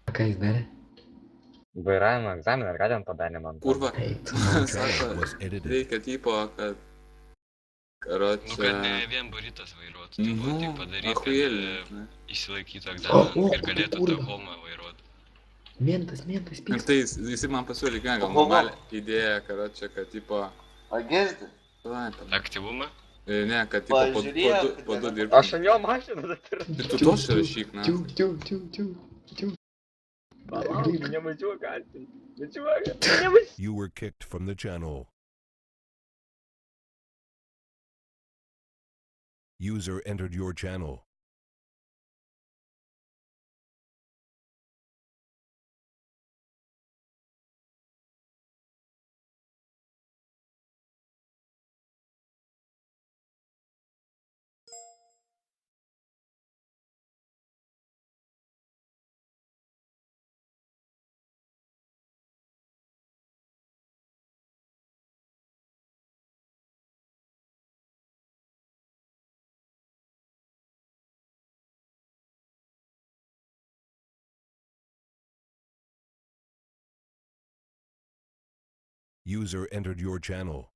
A ką jis darė? Vairavimo egzaminą, ir ką ten padarė, man atrodo. Kurva, Eit. sako, reikia tipo, kad, Nu, karočią, kad ne vien buritas vairuotų, tipo, nu, tai padaryti, kad achujelį, žinai. išsilaikytų O, egzaminą o, ir galėtų tą kurva. homą vairuoti. Mentas, mentas, Ir pys. tai jis man pasiūlė, gal Oho. normalią idėją, karočią, kad tipo, A girdi? Aktyvumą? ne, kad tipo Pažiūrėk, po du kad- dirbti. Aš ant jo mašiną turiu. Ir tu tos rašyk, na. Čiu. Palauk, nevažiuok, Artin. Nevažiuok. You were kicked from the channel. User entered your channel. User entered your channel.